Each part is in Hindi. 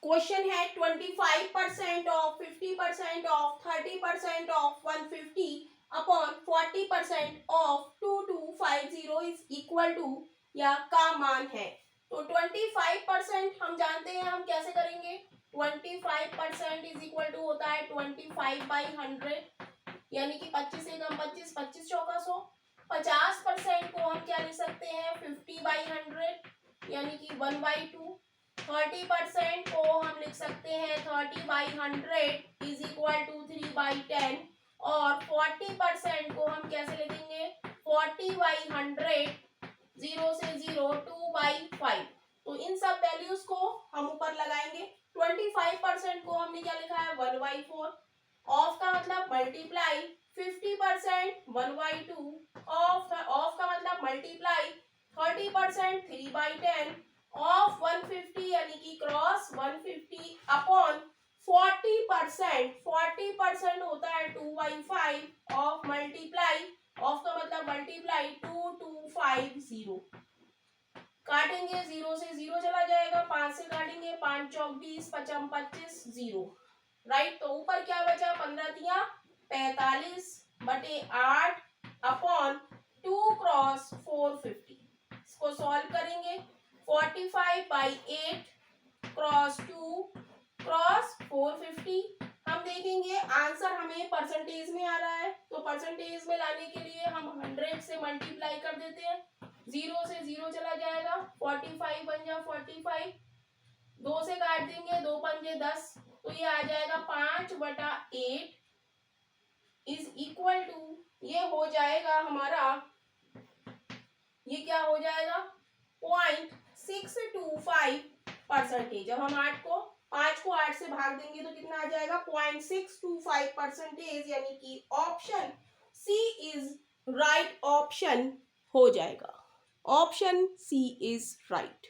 क्वेश्चन है 25% of 50% of 30% of 150 upon 40% of 2250 is equal to या का मान है। तो 25% हम जानते हैं, हम कैसे करेंगे। 25% इज इक्वल टू होता है 25/100 यानी कि 25 से कम 25, 25 चौका 100। 50% को हम क्या लिख सकते हैं 50/100 यानी कि 1/2। 30% को हम लिख सकते हैं 30/100 इज इक्वल टू 3/10 और 40% को हम कैसे लिखेंगे 40/100 0 से 0 2/5। तो इन सब वैल्यूज को हम ऊपर लगाएंगे। 25% को हमने क्या लिखा है 1/4। ऑफ का मतलब मल्टीप्लाई 50% 1/2 ऑफ का मतलब मल्टीप्लाई 30% 3/10 ऑफ 150 यानी कि क्रॉस 150 अपॉन 40% होता है 2/5 ऑफ मल्टीप्लाई ऑफ का मतलब मल्टीप्लाई 2250। काटेंगे 0 से 0 चला जाएगा, 5 से काटेंगे 5 चौक 20 पचम 25 0। राइट, तो ऊपर क्या बचा 15 तिया 45 बटे 8 अपॉन 2 क्रॉस 450। इसको सॉल्व करेंगे 45/8 क्रॉस 2 क्रॉस 450। हम देखेंगे आंसर हमें परसेंटेज में आ रहा है, तो परसेंटेज में लाने के लिए हम 100 से मल्टीप्लाई कर देते हैं। 0 से 0 चला जाएगा 45 बन जा 45। 2 से काट देंगे 2 पंजे 10, तो ये आ जाएगा 5/8 इज इक्वल टू ये हो जाएगा हमारा, ये क्या हो जाएगा 0.625%। जब हम 5 को 8 से भाग देंगे तो कितना आ जाएगा 0.625%, यानी कि option C is right option हो जाएगा। Option C is right.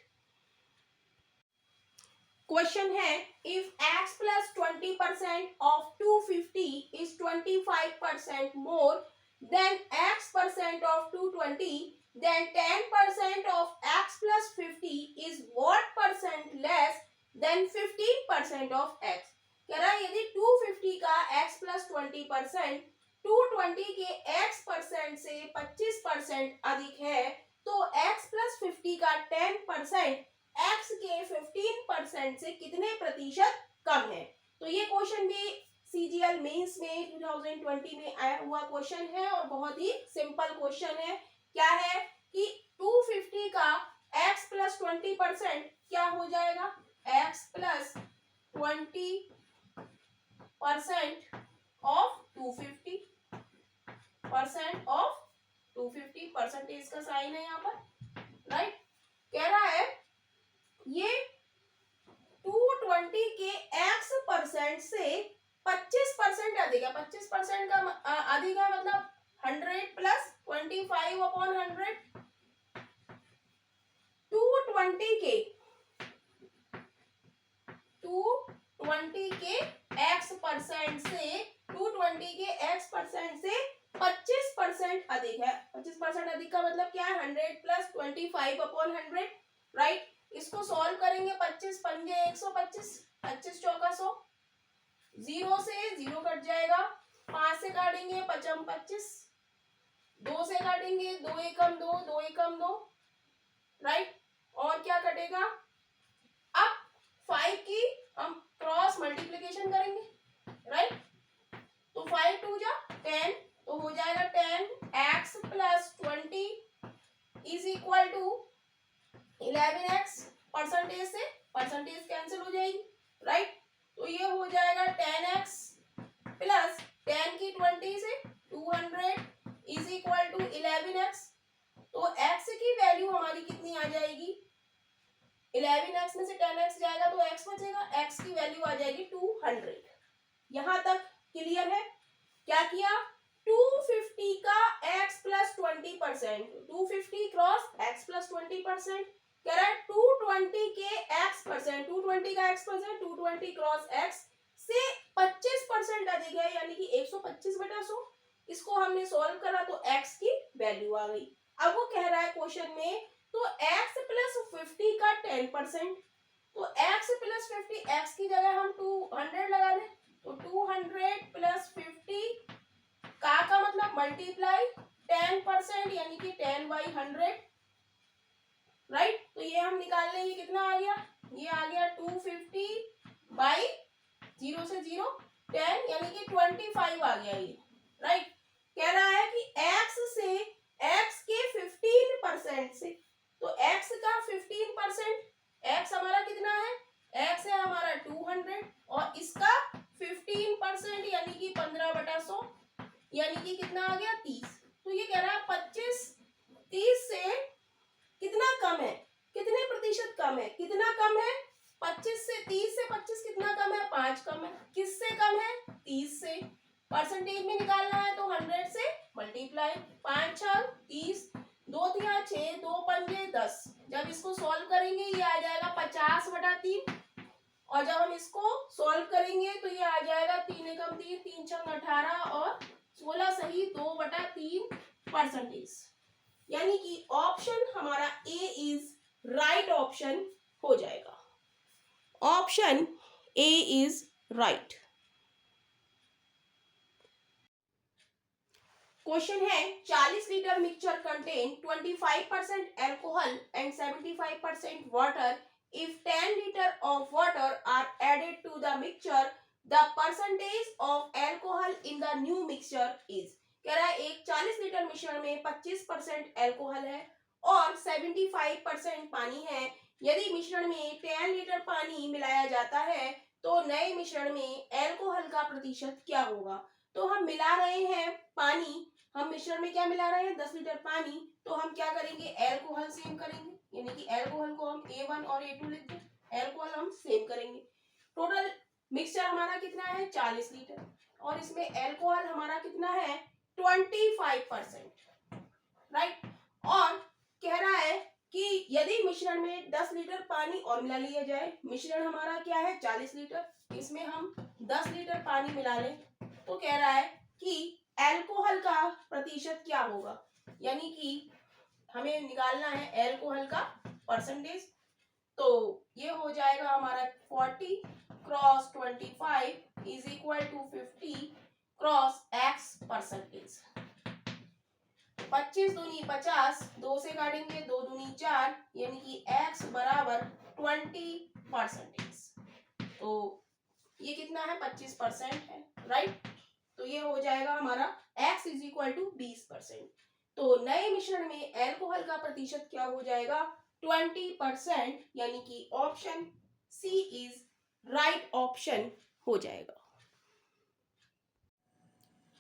Question है if x plus 20% of 250 is 25% more than x% of 220, then 10% of x plus 50 is what percent less than 15% of x। कह रहा है यदि 250 का x plus 20% 220 के x परसेंट से 25% अधिक है तो x plus 50 का 10% x के 15% से कितने प्रतिशत कम है। तो ये क्वेश्चन भी CGL मेंस में 2020 में आया हुआ क्वेश्चन है और बहुत ही सिंपल क्वेश्चन है। क्या है कि 250 का x प्लस 20% क्या हो जाएगा x plus 20% of 250% of 250 percentage का साइन है यहाँ पर। राइट, कह रहा है ये 220 के x परसेंट से 25% अधिक है। 25% का अधिक है मतलब 100 प्लस 25 अपॉन 100। 220 के x परसेंट से 220 के x परसेंट से 25% अधिक है। 25% अधिक का मतलब क्या है 100 प्लस 25 अपॉन 100। राइट, इसको सॉल्व करेंगे 25 पंजे 125 25 चौका 100। 0 से 0 कट जाएगा, 5 से काटेंगे 55 25, 2 से काटेंगे 2 एकम 2 2 एकम 2। राइट, और क्या कटेगा अब 5 की हम क्रॉस मल्टीप्लिकेशन करेंगे। राइट, तो 5 2 जा 10 तो हो जाएगा 10x plus 20 is equal to 11x। Percentage से परसेंटेज कैंसिल हो जाएगी। राइट, तो ये हो जाएगा 10x प्लस 10 की 20 से 200 इज इक्वल टू 11x। तो x की वैल्यू हमारी कितनी आ जाएगी 11x में से 10x जाएगा तो x बचेगा, x की वैल्यू आ जाएगी 200। यहां तक क्लियर है। क्या किया 250 का x plus 20%, 250 cross x plus 20%। कह रहा है 220 के x परसेंट 220 का x परसेंट 220 क्रॉस x से 25% अधिक है यानी कि 125/100। इसको हमने सॉल्व करा तो x की वैल्यू आ गई। अब वो कह रहा है क्वेश्चन में तो x प्लस 50 का 10%, तो x प्लस 50 x की जगह हम 200 लगा दें, तो 200 प्लस 50 का मतलब मल्टीप्लाई 10%, यानी कि 10/100, राइट। तो ये हम निकाल लें, ये कितना आ गया, ये आ गया 250/0 से 0 10, यानी कि 25 आ गया ये, राइट। कह रहा है कि x के 15% से, तो x का 15%, x हमारा कितना है, x है हमारा 200 और इसका 15% यानी कि 15/100, यानी कि कितना आ गया 30। तो ये कह रहा है 25 से कितना कम है, कितने प्रतिशत कम है, कितना कम है 25 से, 30 से 25 कितना कम है, 5 कम है। किससे कम है, 30 से। परसेंटेज में निकालना है तो 100 से मल्टीप्लाई, 5 6 30, 2 3 6, 2 पंजे 10। जब इसको सॉल्व करेंगे ये आ जाएगा 50/3, और जब हम इसको सॉल्व करेंगे तो ये आ जाएगा 3 एकम 3, 3 छंग 18 और 16 सही 2/3%। यानी कि ऑप्शन हमारा ए इज राइट ऑप्शन हो जाएगा। Option A is right. Question है 40 litre mixture contain 25% alcohol and 75% water. If 10 liter of water are added to the mixture, the percentage of alcohol in the new mixture is। कह रहा है एक 40 लीटर मिश्रण में 25% अल्कोहल है और 75% पानी है। यदि मिश्रण में 10 लीटर पानी मिलाया जाता है तो नए मिश्रण में अल्कोहल का प्रतिशत क्या होगा। तो हम मिला रहे हैं पानी, हम मिश्रण में क्या मिला रहे हैं 10 लीटर पानी, तो हम क्या करेंगे अल्कोहल सेम करेंगे, यानी कि अल्कोहल को हम A1 और A2 लिख दें, अल्कोहल हम सेम करेंगे। टोटल मिक्सचर हमारा कितना है 40 लीटर और इसमें अल्कोहल हमारा कितना है 25%, राइट। और कह रहा है कि यदि मिश्रण में 10 लीटर पानी और मिला लिया जाए, मिश्रण हमारा क्या है 40 लीटर, इसमें हम 10 लीटर पानी मिला लें, तो कह रहा है कि अल्कोहल का प्रतिशत क्या होगा, यानी कि हमें निकालना है अल्कोहल का परसेंटेज। तो ये हो जाएगा हमारा 40 cross 25 is equal to 50 cross x percentage. 25 दूनी 50, 2 से काटेंगे 2 दूनी 4, यानी कि x बराबर 20%। तो ये कितना है 25% है, राइट। तो ये हो जाएगा हमारा x इज इक्वल टू 20%। तो नए मिश्रण में अल्कोहल का प्रतिशत क्या हो जाएगा 20%, यानी कि option C is right option हो जाएगा।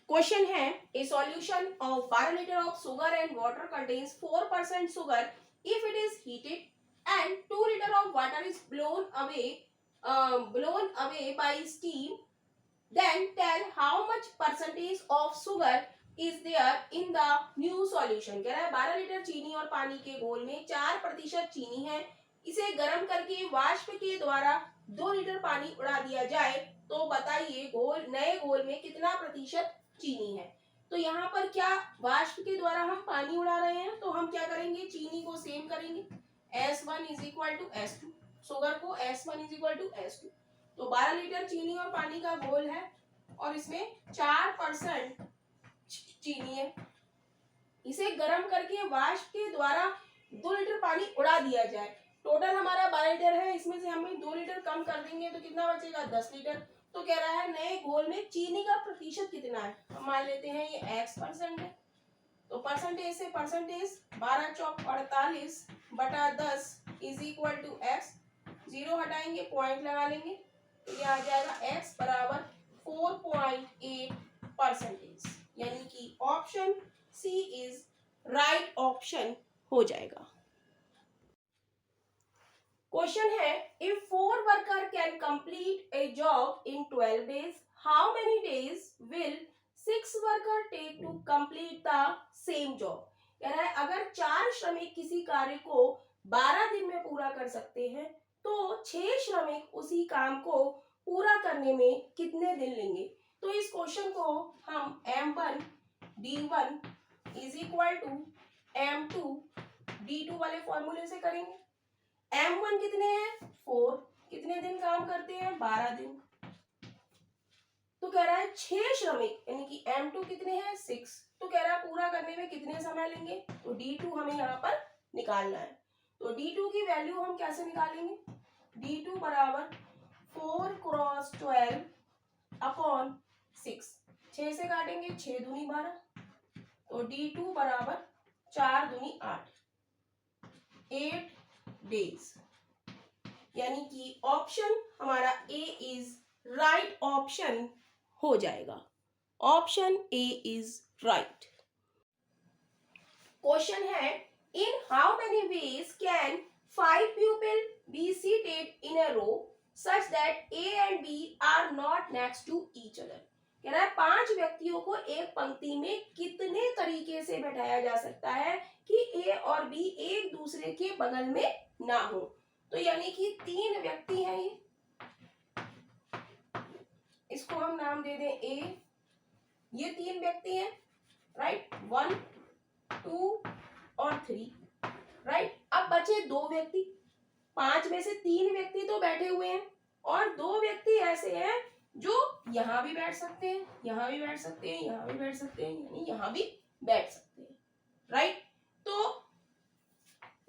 क्वेश्चन है a solution of 12 litre of sugar and water contains 4% sugar if it is heated and 2 litre of water is blown away by steam, then tell how much percentage of sugar is there in the new solution। कह रहा है 12 लीटर चीनी और पानी के घोल में 4% चीनी है, इसे गर्म करके वाष्प के द्वारा 2 लीटर पानी उड़ा दिया जाए तो बताइए नए घोल में कितना प्रतिशत चीनी है। तो यहाँ पर क्या वाष्प के द्वारा हम पानी उड़ा रहे हैं, तो हम क्या करेंगे चीनी को सेम करेंगे, S1 is equal to S2, sugar को S1 is equal to S2। तो 12 लीटर चीनी और पानी का घोल है और इसमें 4% चीनी है, इसे गर्म करके वाष्प के द्वारा 2 लीटर पानी उड़ा दिया जाए। टोटल हमारा 12 लीटर है, इसमें से हमें 2 लीटर कम कर देंगे तो कितना बचेगा 10 लीटर। तो कह रहा है नए घोल में चीनी का प्रतिशत कितना है, हम मान लेते हैं ये x% है, तो परसेंटेज से परसेंटेज 12 चौक 48/10 इज इक्वल टू x, 0 हटाएंगे पॉइंट लगा लेंगे, तो ये आ जाएगा x बराबर 4.8%, यानी कि option C is right option हो जाएगा। क्वेश्चन है if 4 worker can complete a job in 12 days, how many days will 6 worker take to complete the same job. कह रहा है अगर 4 श्रमिक किसी कार्य को 12 दिन में पूरा कर सकते हैं तो 6 श्रमिक उसी काम को पूरा करने में कितने दिन लेंगे। तो इस क्वेश्चन को हम M1 D1 is equal to M2 D2 वाले फॉर्मूले से करेंगे। M1 कितने हैं 4, कितने दिन काम करते हैं? 12 दिन। तो कह रहा है 6 श्रमिक यानी कि M2 कितने हैं? 6। तो कह रहा है पूरा करने में कितने समय लेंगे? तो D2 हमें यहाँ पर निकालना है। तो D2 की वैल्यू हम कैसे निकालेंगे? D2 बराबर 4 क्रॉस 12 अपॉन 6। 6 से काटेंगे, 6 दूनी 12। तो D2 बराबर 4 दूनी 8, 8 डेज। यानी कि ऑप्शन हमारा ए इज राइट ऑप्शन हो जाएगा। Option A is right. Question है, in how many ways can 5 people be seated in a row such that A and B are not next to each other. कह रहा है 5 व्यक्तियों को एक पंक्ति में कितने तरीके से बैठाया जा सकता है कि ए और बी एक दूसरे के बगल में ना हो। तो यानी कि 3 व्यक्ति हैं, इसको हम नाम दे दें ए। ये 3 व्यक्ति हैं, राइट, 1 2 और 3, राइट। अब बचे 2 व्यक्ति। 5 में से 3 व्यक्ति तो बैठे हुए हैं और 2 व्यक्ति ऐसे हैं जो यहाँ भी बैठ सकते हैं, यहाँ भी बैठ सकते हैं, यहाँ भी बैठ सकते हैं, यानी यहाँ भी बैठ सकते हैं, राइट। तो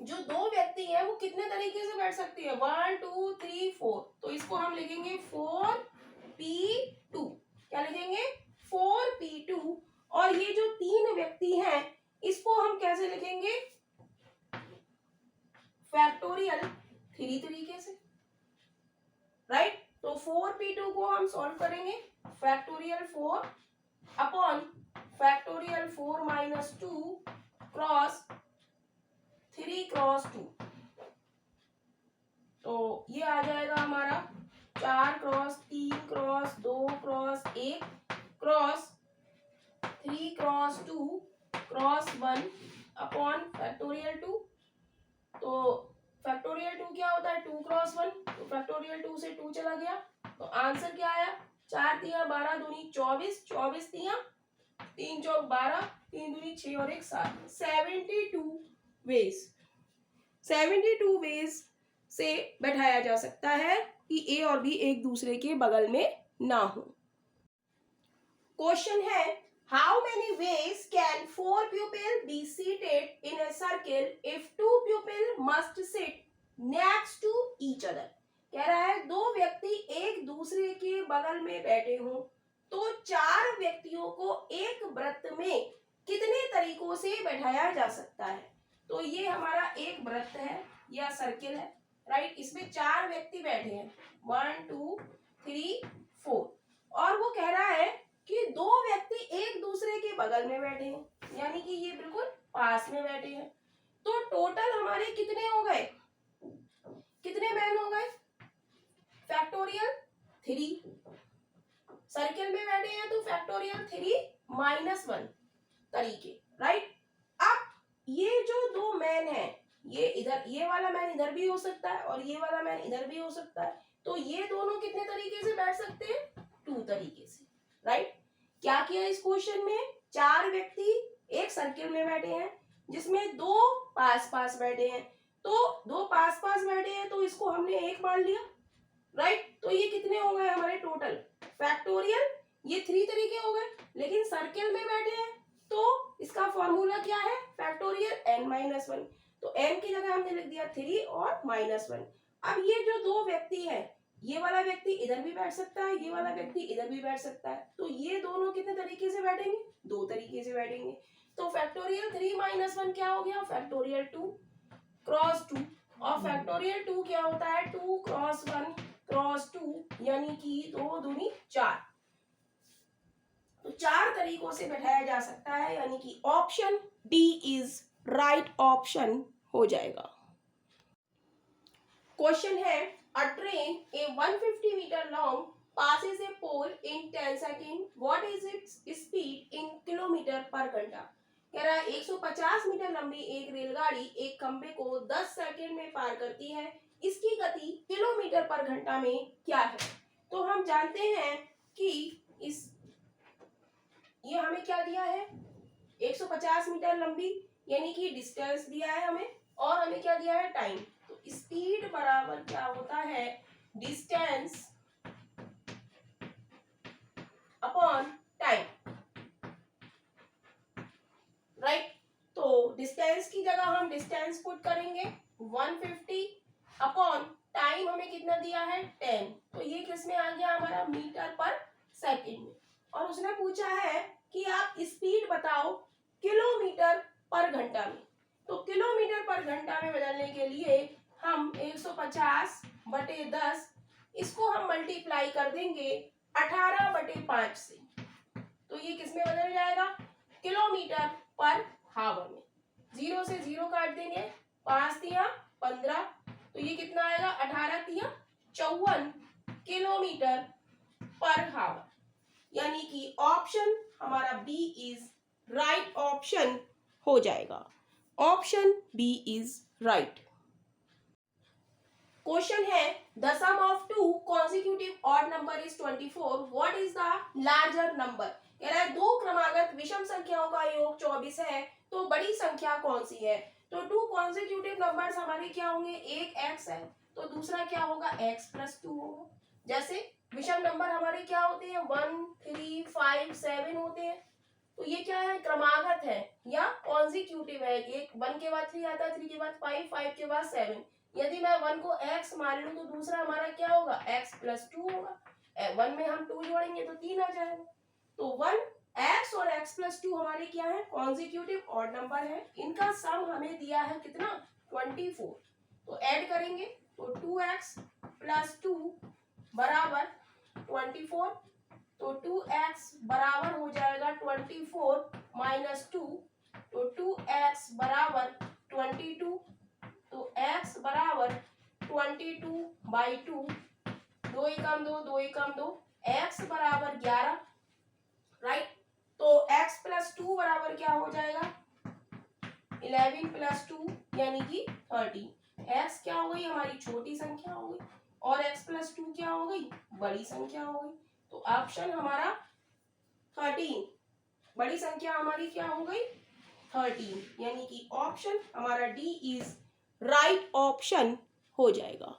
जो 2 व्यक्ति हैं वो कितने तरीके से बैठ सकते हैं? 1 2 3 4। तो इसको हम लिखेंगे 4p2। क्या लिखेंगे? 4p2। और ये जो 3 व्यक्ति हैं इसको हम कैसे लिखेंगे? फैक्टोरियल 3 तरीके से, राइट। तो 4p2 को हम सॉल्व करेंगे, factorial 4 upon factorial 4 minus 2 cross 3 cross 2। तो ये आ जाएगा हमारा 4 cross 3 cross 2 cross 1 cross 3 cross 2 cross 1 upon factorial 2। तो फैक्टोरियल 2 क्या होता है? 2 क्रॉस 1। तो फैक्टोरियल 2 से 2 चला गया, तो आंसर क्या आया? 4 तिया 12 दूनी 24, 24 तिया 3 चौक 12, 3 दूनी 6 और 1 7। 72 वेज, 72 वेज से बैठाया जा सकता है कि ए और बी एक दूसरे के बगल में ना हो। क्वेश्चन है, how many ways can 4 people be seated in a circle if 2 people must sit next to each other। कह रहा है 2 व्यक्ति एक दूसरे के बगल में बैठे हों तो 4 व्यक्तियों को एक वृत्त में कितने तरीकों से बैठाया जा सकता है। तो ये हमारा एक वृत्त है या सर्किल है, राइट। इसमें 4 व्यक्ति बैठे हैं, 1 2 3 4। और वो कह रहा है कि 2 व्यक्ति एक दूसरे के बगल में बैठे हैं, यानी कि ये बिल्कुल पास में बैठे हैं। तो टोटल हमारे कितने हो गए? कितने मैन हो गए? फैक्टोरियल 3। सर्किल में बैठे हैं तो फैक्टोरियल 3 माइनस 1 तरीके, राइट। अब ये जो 2 मैन है, ये इधर, ये वाला मैन इधर भी हो सकता है और ये वाला मैन इधर भी हो सकता है। तो ये दोनों कितने तरीके से बैठ सकते हैं? 2 तरीके से, राइट। क्या किया इस क्वेश्चन में? 4 व्यक्ति एक सर्किल में बैठे हैं जिसमें 2 पास पास बैठे हैं। तो 2 पास पास बैठे हैं तो इसको हमने 1 मान लिया, राइट। तो ये कितने हो गए हमारे टोटल? फैक्टोरियल ये 3 तरीके हो गए, लेकिन सर्किल में बैठे हैं तो इसका फॉर्मूला क्या है? Factorial n-1। तो n की जगह हमने लिख दिया 3 और -1। अब ये जो 2 व्यक्ति है, ये वाला व्यक्ति इधर भी बैठ सकता है, ये वाला व्यक्ति इधर भी बैठ सकता है। तो ये दोनों कितने तरीके से बैठेंगे? 2 तरीके से बैठेंगे। तो फैक्टोरियल 3 - 1 क्या हो गया? Factorial 2 cross 2। और फैक्टोरियल 2 क्या होता है? 2 क्रॉस 1 क्रॉस 2, यानी कि 2 दूनी 4। तो 4 तरीकों से बैठाया जा सकता है, यानी कि option D is right option हो जाएगा। क्वेश्चन है, a train a 150 meter long passes a pole in 10 seconds. What is its speed in kilometre पर घंटा। कह रहा है 150 मीटर लंबी एक रेलगाड़ी एक खंबे को 10 सेकंड में पार करती है, इसकी गति किलोमीटर पर घंटा में क्या है। तो हम जानते हैं कि ये हमें क्या दिया है? 150 मीटर लंबी, यानी कि डिस्टेंस दिया है हमें, और हमें क्या दिया है? टाइम। तो स्पीड बराबर क्या होता है? डिस्टेंस यहाँ हम डिस्टेंस पुट करेंगे 150 अपॉन टाइम हमें कितना दिया है 10, तो ये किस में आ गया हमारा मीटर पर सेकंड में। और उसने पूछा है कि आप स्पीड बताओ किलोमीटर पर घंटा में। तो किलोमीटर पर घंटा में बदलने के लिए हम 150 बटे 10 इसको हम मल्टीप्लाई कर देंगे 18 बटे 5 से, तो ये किस में बदल जाएगा किलोमीटर पर हावर में। 0 से 0 काट देंगे, 5 तिया 15, तो ये कितना आएगा 18 तिया 54 किलोमीटर पर हावर। यानी कि ऑप्शन हमारा बी इज राइट ऑप्शन हो जाएगा। Option B is right. Question है the sum of two consecutive odd number is 24, what is the larger number. कह रहा है दो क्रमागत विषम संख्याओं का योग 24 है, तो बड़ी संख्या कौन सी है। तो टू कॉन्जिक्यूटिव नंबर्स हमारे क्या होंगे, एक x है तो दूसरा क्या होगा x प्लस 2 होगा। जैसे विषम नंबर हमारे क्या होते हैं 1, 3, 5, 7 होते हैं, तो ये क्या है क्रमागत है या कॉन्जिक्यूटिव है। एक 1 के बाद 3 आता है, 3 के बाद 5, 5 के बाद 7। यदि मैं 1 को x मान लूं तो दूसरा हमारा क्या होगा x प्लस 2 होगा। 1 में हम 2 जोड़ेंगे तो 3 आ जाएगा। तो 1 x और x प्लस 2 हमारे क्या है कॉन्जिक्यूटिव ऑड नंबर है। इनका सम हमें दिया है कितना 24, तो ऐड करेंगे तो 2x प्लस 2 बराबर 24, तो 2x बराबर हो जाएगा 24 माइनस 2, तो 2x बराबर 22, तो x बराबर 22 बाई 2, 2 एकम 2, 2 एकम 2, x बराबर 11, राइट। तो x प्लस 2 बराबर क्या हो जाएगा 11 प्लस 2 यानी कि 30। x क्या हो गई हमारी छोटी संख्या हो गई और x प्लस 2 क्या हो गई बड़ी संख्या हो गई। तो ऑप्शन हमारा 13, बड़ी संख्या हमारी क्या हो गई 13, यानी कि ऑप्शन हमारा डी इज राइट ऑप्शन हो जाएगा।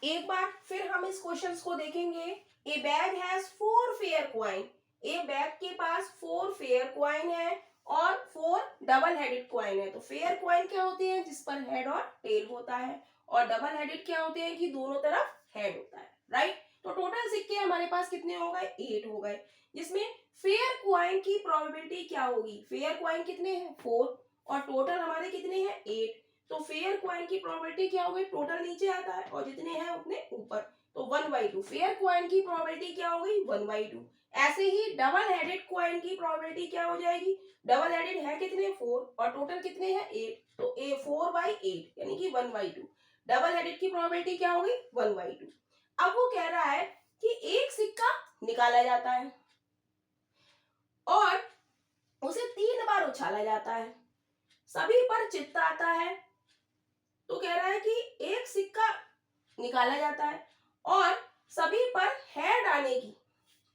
एक बार फिर हम इस क्वेश्चन को देखेंगे। ए bag has 4 fair coin, A bag के पास 4 फेयर क्वाइन है और 4 डबल हेडेड क्वाइन है। तो फेयर क्वाइन क्या होते हैं जिस पर हेड और टेल होता है, और डबल हेडेड क्या होते हैं कि दोनों तरफ हेड होता है, राइट। तो टोटल सिक्के हमारे पास कितने हो गए 8 हो गए, जिसमें फेयर क्वाइन की प्रोबेबिलिटी क्या होगी, फेयर क्वाइन कितने हैं 4 और टोटल हमारे कितने हैं 8, तो फेयर क्वाइन की प्रोबेबिलिटी क्या होगी टोटल नीचे आता है और जितने हैं उतने ऊपर, तो 1/2 फेयर क्वाइन की प्रोबेबिलिटी क्या होगी 1/2। ऐसे ही डबल हेडेड क्वाइन की प्रोबेबिलिटी क्या हो जाएगी, डबल हेडेड है कितने 4 और टोटल कितने हैं 8, तो 4/8 यानी कि 1/2। डबल हेडेड की प्रोबेबिलिटी क्या होगी 1/2। अब वो कह रहा है कि एक सिक्का निकाला जाता है और उसे 3 बार उछाला जाता है, सभी पर चित्त आता है। तो कह रहा है कि एक सिक्का निकाला जाता है और सभी पर हेड आने की,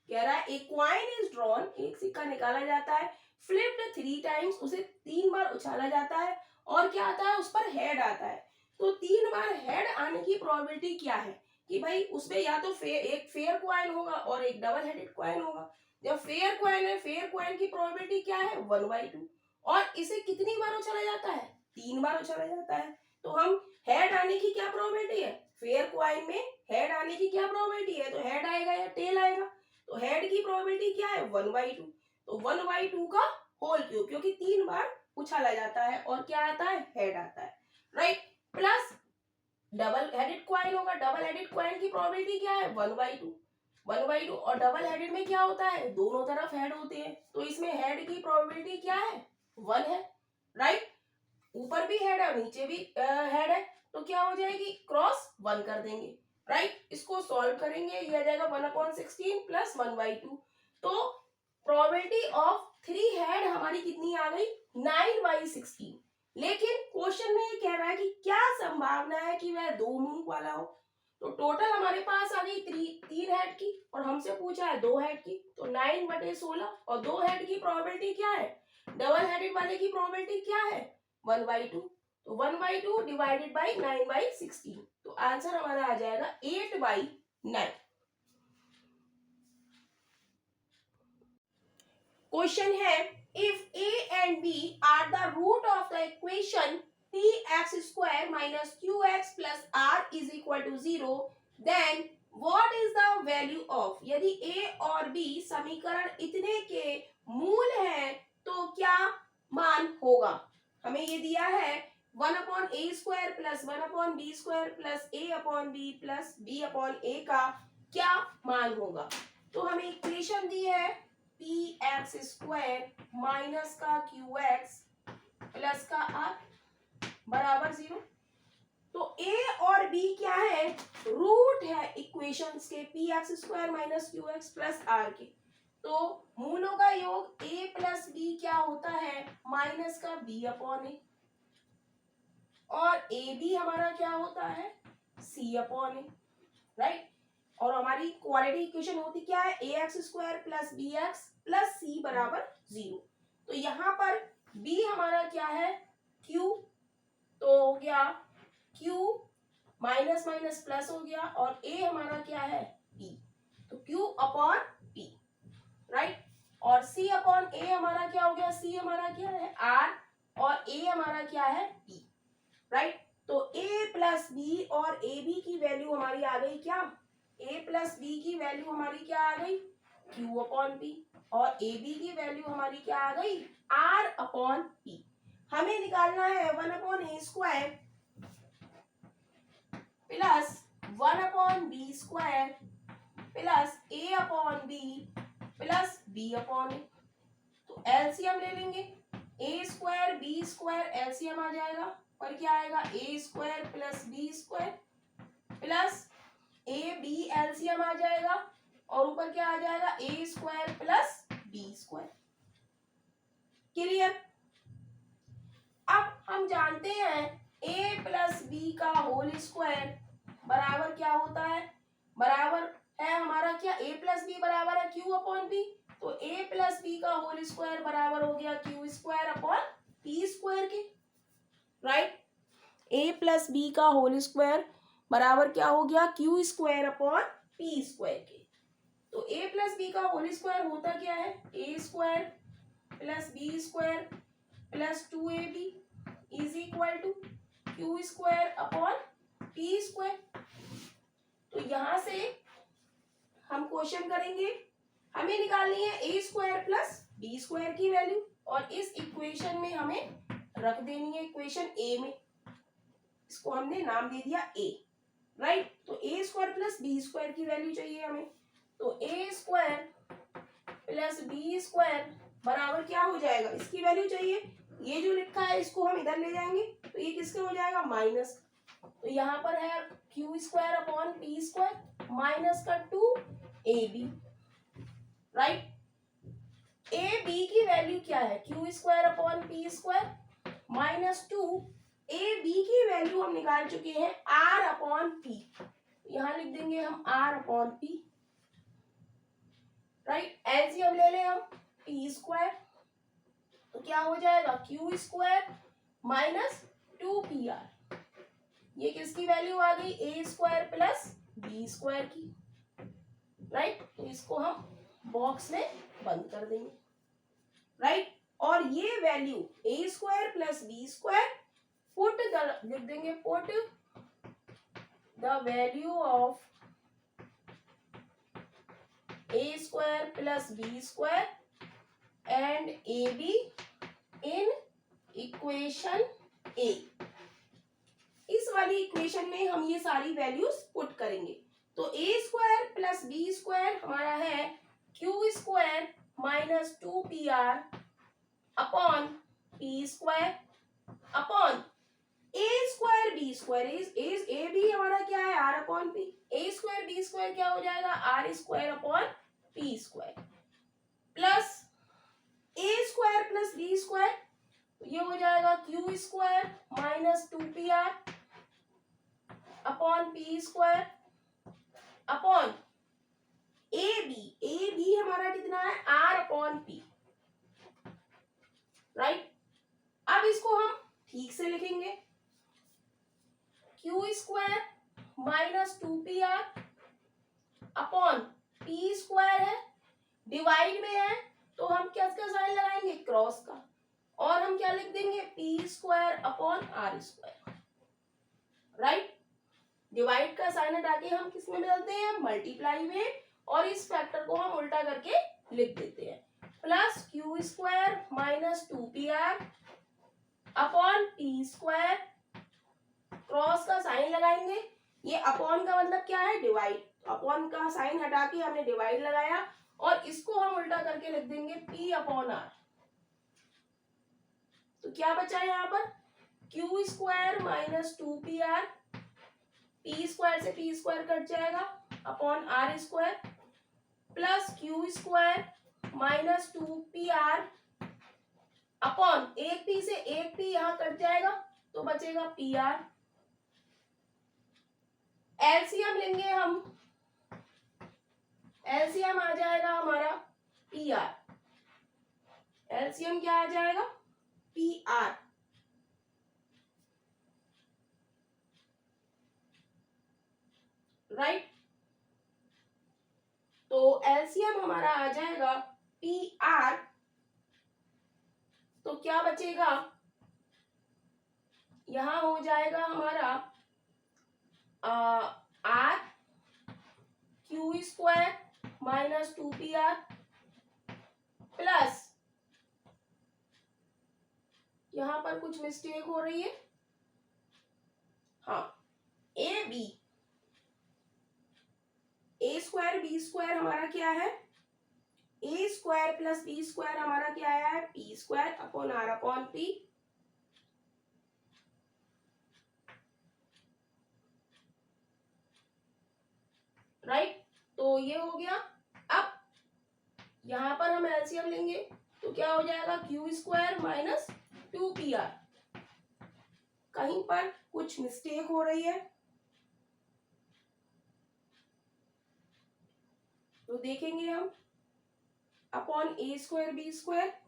कह रहा है एक क्वाइन इज ड्रॉन, एक सिक्का निकाला जाता है, फ्लिप्ड 3 टाइम्स, उसे 3 बार उछाला जाता है और क्या आता है उस पर हेड आता है। तो 3 बार हेड आने की प्रोबेबिलिटी क्या है कि भाई उसमें या तो एक फेयर क्वाइन होगा और एक डबल हेडेड क्वाइन होगा। जब फेयर क्वाइन है, फेयर क्वाइन की प्रोबेबिलिटी क्या है 1/2 और इसे कितनी बार उछाला जाता है 3 बार उछाला जाता है। तो हम हेड आने की क्या प्रोबेबिलिटी है, फेयर क्वाइन में हेड आने की क्या प्रोबेबिलिटी है, तो हेड आएगा या टेल आएगा, तो हेड की प्रोबेबिलिटी क्या है 1/2, तो 1/2 का होल क्यूब, क्योंकि 3 बार उछाला जाता है और क्या आता है हेड आता है, right. Plus double headed coin होगा, डबल हेडेड क्वाइन की प्रोबेबिलिटी क्या है 1/2 और डबल हेडेड में क्या होता है दोनों तरफ हेड होते हैं, तो इसमें हेड की प्रोबेबिलिटी क्या है 1 है, राइट। ऊपर भी हेड है नीचे भी हेड है, तो क्या हो जाएगी क्रॉस 1 कर देंगे, राइट। इसको सॉल्व करेंगे, ये आ जाएगा 1/16 प्लस 1/2, तो प्रोबेबिलिटी ऑफ 3 हेड हमारी कितनी आ गई 9/16। लेकिन क्वेश्चन में ये कह रहा है कि क्या संभावना है कि वह 2 मुंह वाला हो। तो टोटल हमारे पास आ गई 3 हेड की और हमसे पूछा है 2 हेड की, तो 9/16 और 2 हेड की प्रोबेबिलिटी क्या है, डबल हेडेड वाले की प्रोबेबिलिटी क्या है 1/2, तो 1/2 डिवाइडेड बाई 9/16, तो आंसर हमारा आ जाएगा 8/9। क्वेश्चन है if a and b are the root of the equation px square minus qx plus r is equal to 0, then what is the value of, यदि a और b समीकरण इतने के मूल हैं तो क्या मान होगा। हमें ये दिया है 1/a² plus 1/b² plus a/b plus b/a का क्या मान होगा। तो हमें इक्वेशन दी है px² माइनस का qx प्लस का r बराबर 0। तो a और b क्या है, रूट है इक्वेशंस के px² minus qx plus r के। तो मूलों का योग a प्लस b क्या होता है, माइनस का b/a, और ए बी हमारा क्या होता है, c/a, राइट। और हमारी क्वाड्रेटिक इक्वेशन होती क्या है, ax² plus bx plus c बराबर 0। तो यहाँ पर b हमारा क्या है, q, तो हो गया q माइनस माइनस प्लस हो गया, और a हमारा क्या है, p, तो q/p, राइट। और c/a हमारा क्या हो गया, c हमारा क्या है r, और a हमारा क्या है p, राइट। तो a प्लस बी और ए बी की वैल्यू हमारी आ गई क्या, a प्लस बी की वैल्यू हमारी क्या आ गई, q/p, और ए बी की वैल्यू हमारी क्या आ गई, r/p। हमें निकालना है 1/a² plus 1/b² plus a/b plus b/a। तो एलसीएम ले लेंगे, a² b² एलसीएम आ जाएगा, और क्या आएगा, a² plus b² plus ab LCM आ जाएगा, और ऊपर क्या आ जाएगा, a² प्लस b²। क्लियर। अब हम जानते हैं a प्लस बी का होल स्क्वायर बराबर क्या होता है, बराबर है हमारा क्या, a प्लस बी बराबर है q/p, तो a प्लस बी का होल स्क्वायर बराबर हो गया q²/p² के, राइट। a प्लस बी का होल स्क्वायर बराबर क्या हो गया, q²/p² के। तो a प्लस बी का होल स्क्वायर होता क्या है, a² plus b² plus 2ab is equal to q²/p²। तो यहां से हम क्वेश्चन करेंगे, हमें निकालनी है a² प्लस b² की वैल्यू, और इस इक्वेशन में हमें रख देनी है इक्वेशन a में, इसको हमने नाम दे दिया a, राइट। तो a² प्लस b² की वैल्यू चाहिए हमें, तो a² प्लस b² बराबर क्या हो जाएगा, इसकी वैल्यू चाहिए, ये जो लिखा है इसको हम इधर ले जाएंगे, तो ये किसके हो जाएगा, माइनस। तो यहाँ पर है q²/p² माइनस का 2ab, राइट। ab की वैल्यू क्या है, q²/p² माइनस 2ab की वैल्यू हम निकाल चुके हैं r/p, यहाँ लिख देंगे हम r/p, राइट। एलसीएम ले लें हम p², तो क्या हो जाएगा, q² माइनस 2pr, ये किसकी वैल्यू आ गई, a² प्लस b² की, राइट। तो इसको हम बॉक्स में बंद कर देंगे, राइट। और ये value a² plus b², put लिख देंगे, put the value of a² plus b² and ab in equation a। इस वाली इक्वेशन में हम ये सारी वैल्यूज पुट करेंगे। तो a² प्लस b² हमारा है q² minus 2pr upon p² upon a² b², a b हमारा क्या है, r/p, a² b² क्या हो जाएगा, r² upon p² plus a² plus b², ये हो जाएगा q² minus 2pr upon p² upon a b हमारा कितना है, r/p, राइट। अब इसको हम ठीक से लिखेंगे, q² minus 2pr upon p² है, डिवाइड में है तो हम क्या साइन लगाएंगे, क्रॉस का, और हम क्या लिख देंगे, P square upon R square, right. Divide का साइन हटा के हम किस में बदलते हैं, मल्टीप्लाई में, और इस फैक्टर को हम उल्टा करके लिख देते हैं, plus Q square minus 2pr upon P square, cross का साइन लगाएंगे, ये अपॉन का मतलब क्या है, डिवाइड, अपॉन का साइन हटा के हमने डिवाइड लगाया, और इसको हम उल्टा करके लिख देंगे p अपॉन आर। तो क्या बचा यहाँ पर, Q square minus 2pr, P square से पी स्क्वायर कट जाएगा, upon R square, plus Q square minus 2pr upon एक पी से एक पी यहाँ कट जाएगा, तो बचेगा pr। एलसीएम लेंगे हम, एलसीएम आ जाएगा हमारा pr, एलसीएम क्या आ जाएगा, pr, राइट। तो एलसीएम हमारा आ जाएगा pr, तो क्या बचेगा, यहां हो जाएगा हमारा R Q square minus 2pr plus, यहां पर कुछ मिस्टेक हो रही है, हाँ, A B, A square B square हमारा क्या है, A square plus B square हमारा क्या आया है, P square upon R upon P, right. तो ये हो गया। अब यहां पर हम एलसीएम लेंगे तो क्या हो जाएगा, क्यू स्क्वायर माइनस 2pr, कहीं पर कुछ मिस्टेक हो रही है तो देखेंगे हम, अपॉन ए स्क्वायर बी स्क्वायर,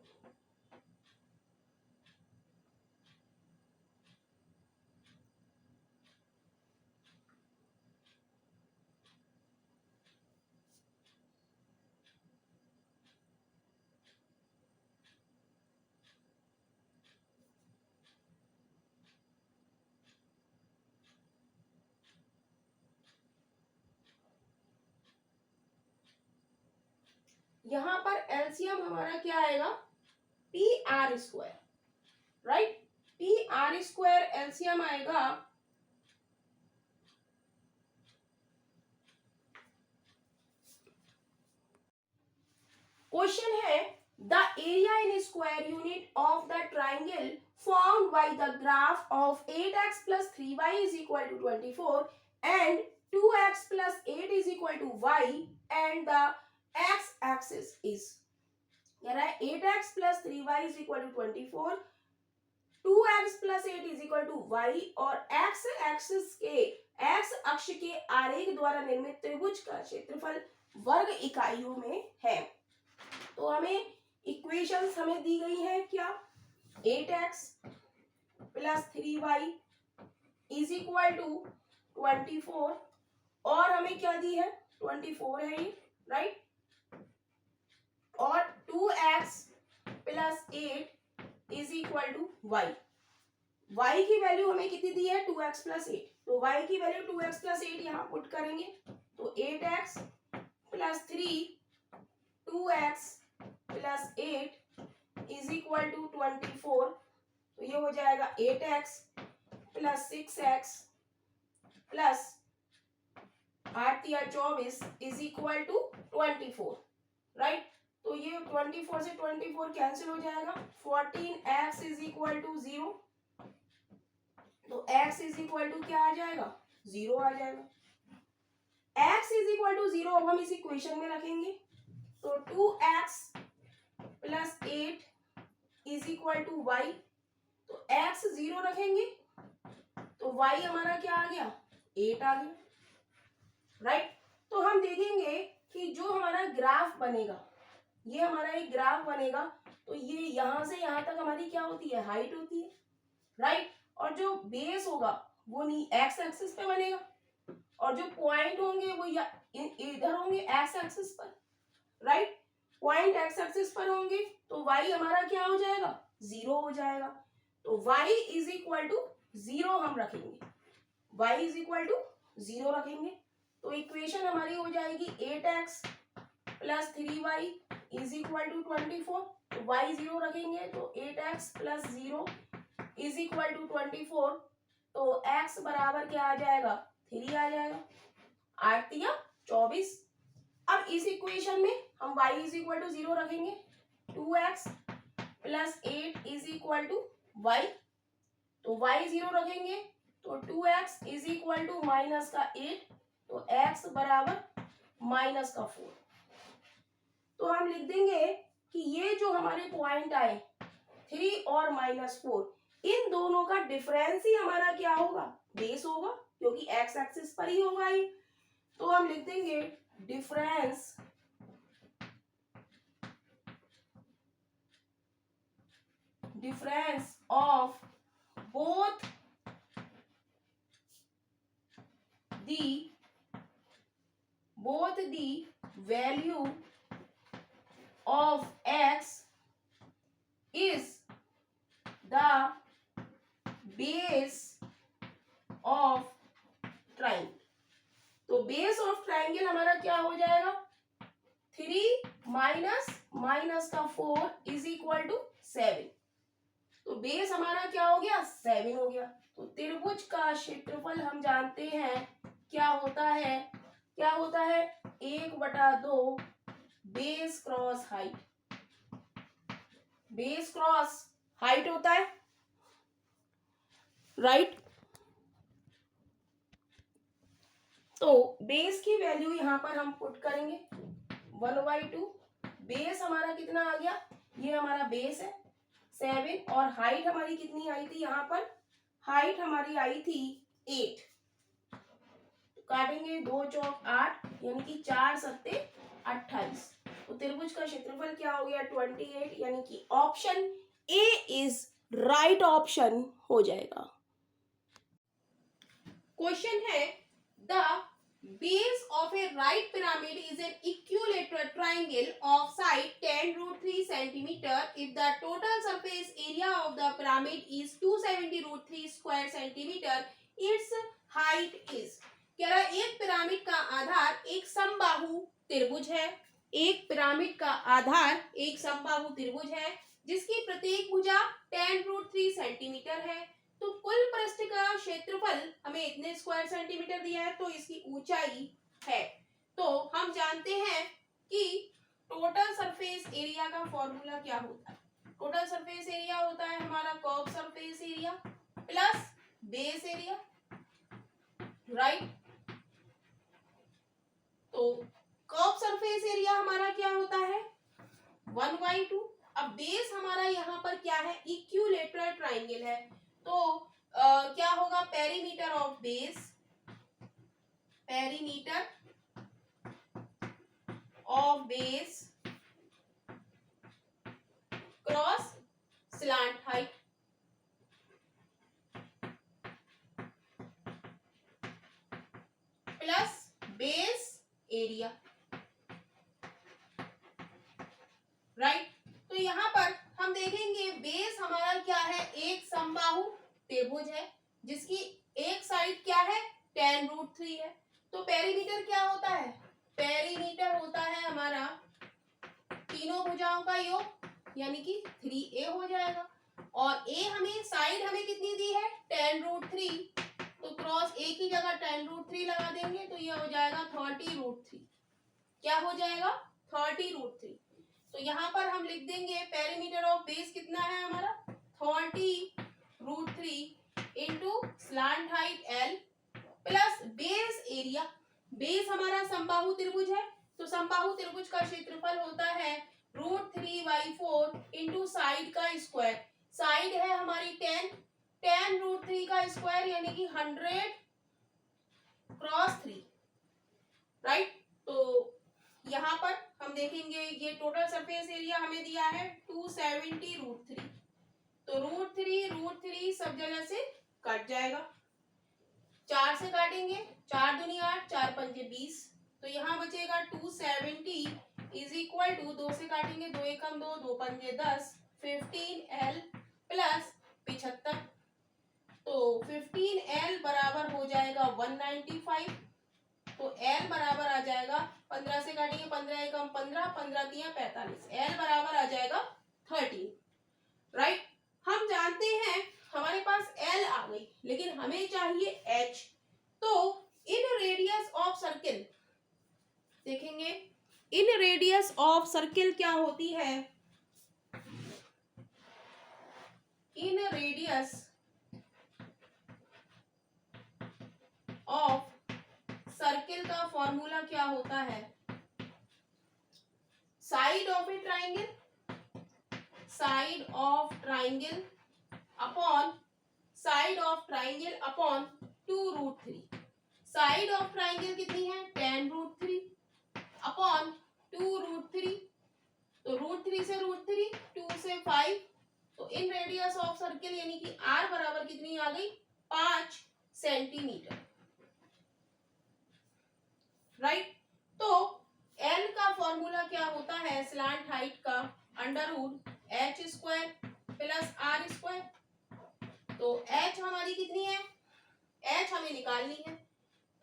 यहां पर एलसीएम हमारा क्या आएगा, P R square, right, P R square LCM आएगा, क्वेश्चन है the area in square unit of the triangle formed by the graph of 8x plus 3y is equal to 24 and 2x plus 8 is equal to y and the x axis is, कह रहा है 8x plus 3y is equal to 24, 2x plus 8 is equal to y और x एक्सिस के x अक्ष के आरेख द्वारा निर्मित त्रिभुज का क्षेत्रफल वर्ग इकाइयों में है। तो हमें इक्वेशंस हमें दी गई हैं क्या, 8x plus 3y is equal to 24 और हमें क्या दी है, 24 है ये, राइट, और 2x plus 8 is equal to y, y की वैल्यू हमें कितनी दी है, 2x प्लस 8, तो y की वैल्यू 2x प्लस 8 यहाँ पुट करेंगे, तो 8x plus 3 2x plus 8 is equal to 24, तो ये हो जाएगा 8x प्लस 6x प्लस 8 या 24 इज इक्वल टू 24, राइट। तो ये 24 से 24 कैंसिल हो जाएगा, 14x इज इक्वल टू 0, तो x इज इक्वल टू क्या आ जाएगा, 0 आ जाएगा, x इज इक्वल टू 0 अब हम इस इक्वेशन में रखेंगे, तो 2x plus 8 is equal to y, तो x 0 रखेंगे तो y हमारा क्या आ गया, 8 आ गया, राइट। तो हम देखेंगे कि जो हमारा ग्राफ बनेगा, ये हमारा एक ग्राफ बनेगा, तो ये यहां से यहां तक हमारी क्या होती है, हाइट होती है, राइट, और जो बेस होगा वो एक्स एक्सिस पे बनेगा और जो पॉइंट होंगे वो इधर होंगे एक्स एक्सिस पर, राइट। पॉइंट एक्स एक्सिस पर होंगे तो y हमारा क्या हो जाएगा, 0 हो जाएगा। तो y इज इक्वल टू 0 हम रखेंगे, y इज इक्वल टू 0 रखेंगे। तो इक्वेशन हमारी हो जाएगी 8x plus 3y is equal to 24। तो y 0 रखेंगे तो 8x plus 0 is equal to 24। तो x बराबर क्या आ जाएगा, 3 आ जाएगा। 8 या 24। अब इस इक्वेशन में हम y इज इक्वल टू 0 रखेंगे, 2x plus 8 is equal to y। तो y 0 रखेंगे तो 2x is equal to minus का 8, तो x बराबर माइनस का 4। तो हम लिख देंगे कि ये जो हमारे पॉइंट आए 3 और -4, इन दोनों का डिफरेंस ही हमारा क्या होगा, बेस होगा, क्योंकि x एक्सिस पर ही होगा ये। तो हम लिख देंगे difference of both the value of x is the base of triangle। तो बेस ऑफ ट्राइंगल हमारा क्या हो जाएगा, 3 माइनस का 4 इज इक्वल टू 7। तो बेस हमारा क्या हो गया, 7 हो गया। तो त्रिभुज का क्षेत्रफल हम जानते हैं क्या होता है, 1/2 base cross height. Base cross height होता है, राइट। तो बेस की वैल्यू यहां पर हम पुट करेंगे 1/2। बेस हमारा कितना आ गया, ये हमारा बेस है 7, और हाइट हमारी कितनी आई थी, यहाँ पर हाइट हमारी आई थी 8। तो काटेंगे 2 चौक 8, यानी कि 4 सत्ते 28। तो त्रिभुज का क्षेत्रफल क्या हो गया, 28, यानी कि option A is right option हो जाएगा। क्वेश्चन है, the base of a right pyramid is an equilateral triangle of side 10√3 cm if the total surface area of the pyramid is 270√3 square centimeter, its height is। कह रहा है एक पिरामिड का आधार एक समबाहु त्रिभुज है, एक पिरामिड का आधार एक समबाहु त्रिभुज है जिसकी प्रत्येक भुजा 10√3 सेंटीमीटर है। तो कुल पृष्ठ का क्षेत्रफल हमें इतने स्क्वायर सेंटीमीटर दिया है, तो इसकी ऊंचाई है। तो हम जानते हैं कि टोटल सरफेस एरिया का फॉर्मूला क्या होता है। टोटल सरफेस एरिया होता है हमारा curve surface area plus base area, right. तो कर्व सरफेस एरिया हमारा क्या होता है, 1/2। अब बेस हमारा यहाँ पर क्या है, इक्विलेटरल ट्राइंगल है, तो क्या होगा, perimeter of base, perimeter of base cross slant height. Plus base area, right. तो यहाँ पर हम देखेंगे बेस हमारा क्या है, एक समबाहु त्रिभुज है जिसकी एक साइड क्या है, 10√3 है। तो पेरीमीटर क्या होता है, पेरीमीटर होता है हमारा तीनों भुजाओं का योग, यानी कि 3a हो जाएगा। और a हमें साइड हमें कितनी दी है, 10√3, तो क्रॉस a की जगह 10√3 लगा देंगे तो ये हो जाएगा 30√3। क्या हो जाएगा, 30√3। तो यहाँ पर हम लिख देंगे पेरीमीटर ऑफ बेस कितना है हमारा, 30√3 into slant height l plus base area. Base हमारा समबाहु त्रिभुज है, तो समबाहु त्रिभुज का क्षेत्रफल होता है √3/4 इंटू साइड का स्क्वायर। साइड है हमारी 10 √3 का स्क्वायर यानी कि 100 क्रॉस 3, राइट। तो यहाँ पर हम देखेंगे ये टोटल सरफेस एरिया हमें दिया है 270√3। तो √3 सब जगह से कट जाएगा, 4 से काटेंगे, 4 दूनी 8, 4 पंजे 20, तो यहाँ बचेगा 270 इज इक्वल टू, 2 से काटेंगे, 2 एकम 2, 2 पंजे 10, 15L प्लस 75। तो 15L बराबर हो जाएगा 195। तो L बराबर आ जाएगा, 15 से काटेंगे, 15 एकम 15, 15 तिया 45, L बराबर आ जाएगा 13। राइट। हम जानते हैं हमारे पास L आ गई, लेकिन हमें चाहिए H। तो इन रेडियस ऑफ सर्किल देखेंगे, इन रेडियस ऑफ सर्किल क्या होती है, इन रेडियस ऑफ सर्किल का फॉर्मूला क्या होता है, side of A triangle, side of triangle upon side of triangle upon 2√3। Side of triangle कितनी है, 10√3 अपॉन 2√3। तो √3 से √3, 2 से 5। तो इन रेडियस ऑफ सर्किल यानी कि R बराबर कितनी आ गई, 5 सेंटीमीटर। राइट। तो L का फॉर्मूला क्या होता है स्लांट हाइट का, √h² प्लस R²। तो H हमारी कितनी है, H हमें निकालनी है,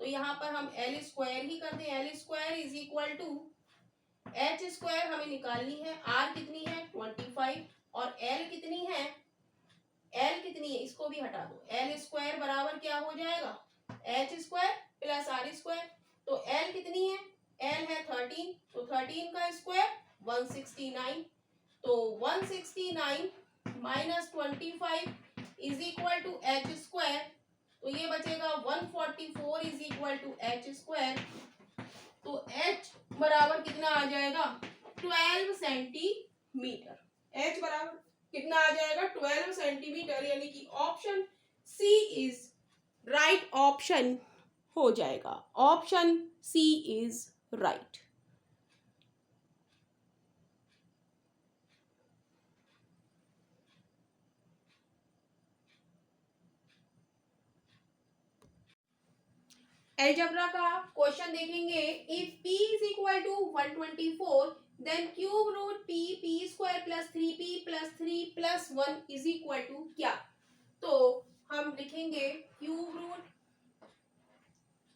तो यहाँ पर हम L² ही कर दें। L² is equal to H² हमें निकालनी है, R कितनी है 25 और L कितनी है, L कितनी है इसको भी हटा दो, L² बराबर क्या हो जाएगा, H² प्लस R²। तो L कितनी है, L है 13, तो 13 का स्क्वायर 169। तो 169 minus 25 is equal to H²। तो ये बचेगा 144 इज इक्वल टू H²। तो H बराबर कितना आ जाएगा, 12 सेंटीमीटर। H बराबर कितना आ जाएगा, 12 सेंटीमीटर, यानी कि option C is right option हो जाएगा। Option C is right. Algebra का क्वेश्चन देखेंगे, if p is equal to 124 then cube root p p² plus 3p plus 3 plus 1 is equal to क्या। तो हम लिखेंगे क्यूब रूट,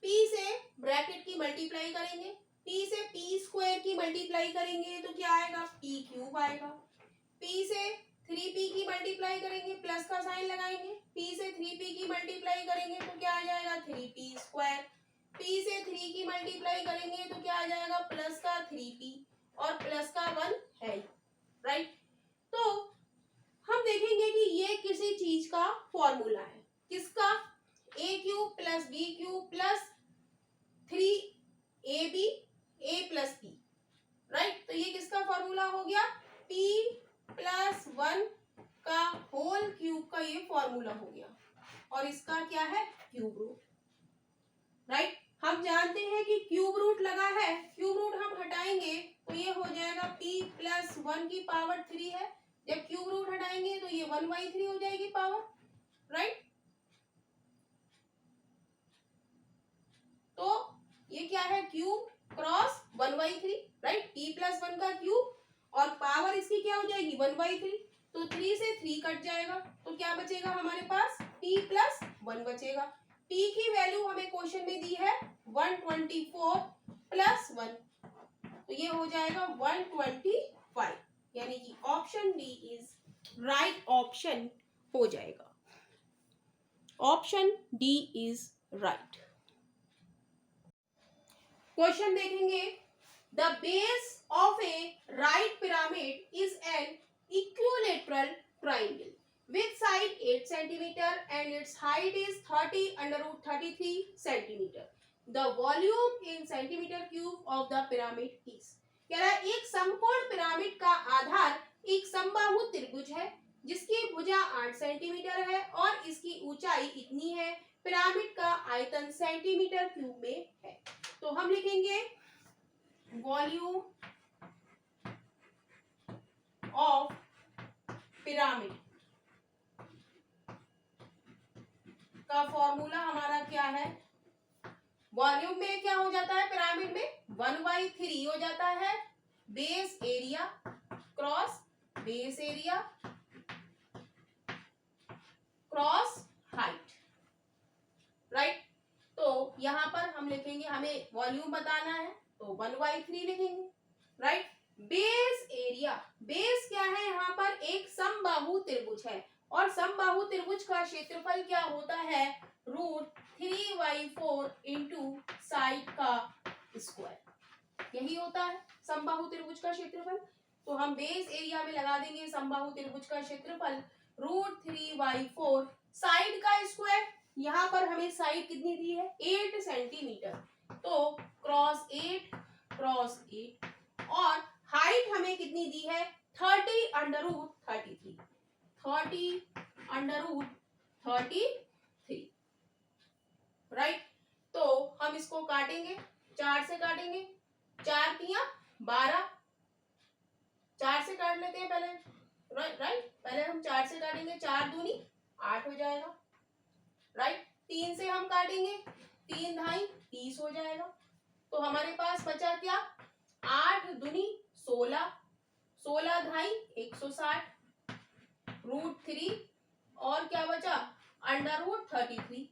p से ब्रैकेट की मल्टीप्लाई करेंगे, p से p² की मल्टीप्लाई करेंगे तो क्या आएगा, p³ आएगा। p से 3p की मल्टीप्लाई करेंगे, प्लस का साइन लगाएंगे, p से 3p की मल्टीप्लाई करेंगे तो क्या आ जाएगा 3p²। p से 3 की मल्टीप्लाई करेंगे तो क्या आ जाएगा, प्लस का 3p और प्लस का 1 है। राइट। तो हम देखेंगे कि ये किसी चीज का फॉर्मूला है, किसका, a³ plus b³ plus 3ab a plus p। Right. तो ये किसका फॉर्मूला हो गया, p प्लस 1 का होल क्यूब का ये फॉर्मूला हो गया, और इसका क्या है, क्यूब रूट। राइट। हम जानते हैं कि क्यूब रूट लगा है, क्यूब रूट हम हटाएंगे तो ये हो जाएगा p प्लस 1 की पावर 3 है, जब क्यूब रूट हटाएंगे तो ये 1/3 हो जाएगी पावर। राइट। तो ये क्या है, cube cross 1/3। Right. p plus 1 का क्यूब और पावर इसकी क्या हो जाएगी 1/3। तो 3 से 3 कट जाएगा, तो क्या बचेगा हमारे पास, p प्लस 1 बचेगा। p की वैल्यू हमें क्वेश्चन में दी है 124 प्लस 1, तो ये हो जाएगा 125, यानी कि option D is right option हो जाएगा। Option D is right. Question देखेंगे, the base of a right pyramid is an equilateral triangle with side 8 centimeter and its height is 30√33 centimeter. The volume in centimeter cube of the pyramid is। कह रहा है एक समकोण पिरामिड का आधार एक समबाहु त्रिभुज है जिसकी भुजा 8 सेंटीमीटर है और इसकी ऊंचाई इतनी है, पिरामिड का आयतन सेंटीमीटर क्यूब में है। तो हम लिखेंगे वॉल्यूम ऑफ पिरामिड का फॉर्मूला हमारा क्या है, वॉल्यूम में क्या हो जाता है पिरामिड में 1/3 हो जाता है, base area cross base area cross height, right. तो यहाँ पर हम लिखेंगे, हमें वॉल्यूम बताना है तो 1/3 लिखेंगे, राइट। बेस एरिया, बेस क्या है, यहाँ पर एक समबाहु त्रिभुज है और समबाहु त्रिभुज का क्षेत्रफल क्या होता है, √3/4 इंटू साइड का स्क्वायर, यही होता है समबाहु त्रिभुज का क्षेत्रफल। तो हम बेस एरिया में लगा देंगे समबाहु त्रिभुज का क्षेत्रफल √3/4 साइड का स्क्वायर, यहाँ पर हमें साइड कितनी दी है 8 सेंटीमीटर, तो क्रॉस 8 और हाइट हमें कितनी दी है 30√33 30√33, राइट। तो हम इसको काटेंगे, 4 से काटेंगे, 4 तिया 12, 4 से काट लेते हैं पहले, राइट। पहले हम 4 से काटेंगे, 4 दूनी 8 हो जाएगा, राइट। 3 से हम काटेंगे, 3 धाई 30 हो जाएगा। तो हमारे पास बचा क्या, 8 दूनी 16, 16 धाई 160, √3 और क्या बचा √33।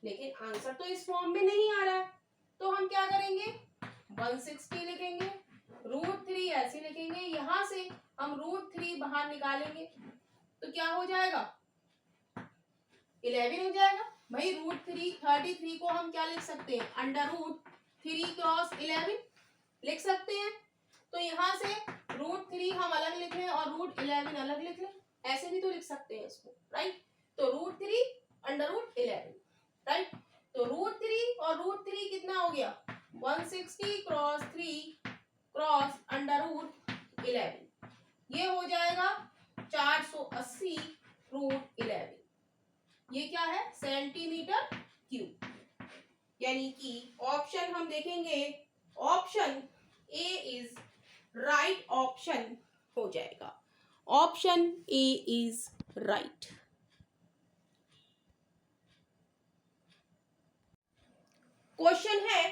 लेकिन आंसर तो इस फॉर्म में नहीं आ रहा है, तो हम क्या करेंगे 160 लिखेंगे, √3 ऐसे लिखेंगे, यहां से हम √3 बाहर निकालेंगे तो क्या हो जाएगा 11 हो जाएगा। भाई √33 को हम क्या लिख सकते हैं, √3 क्रॉस 11 लिख सकते हैं। तो यहाँ से √3 हम अलग लिख लें और √11 अलग लिख लें, ऐसे भी तो लिख सकते हैं इसको, राइट। तो √3 √11, राइट। तो √3 और √3 कितना हो गया 160 क्रॉस 3 क्रॉस √11, ये हो जाएगा 480 √11, ये क्या है सेंटीमीटर क्यूब। यानी कि ऑप्शन हम देखेंगे, option A is right option हो जाएगा, option A is right. Question है,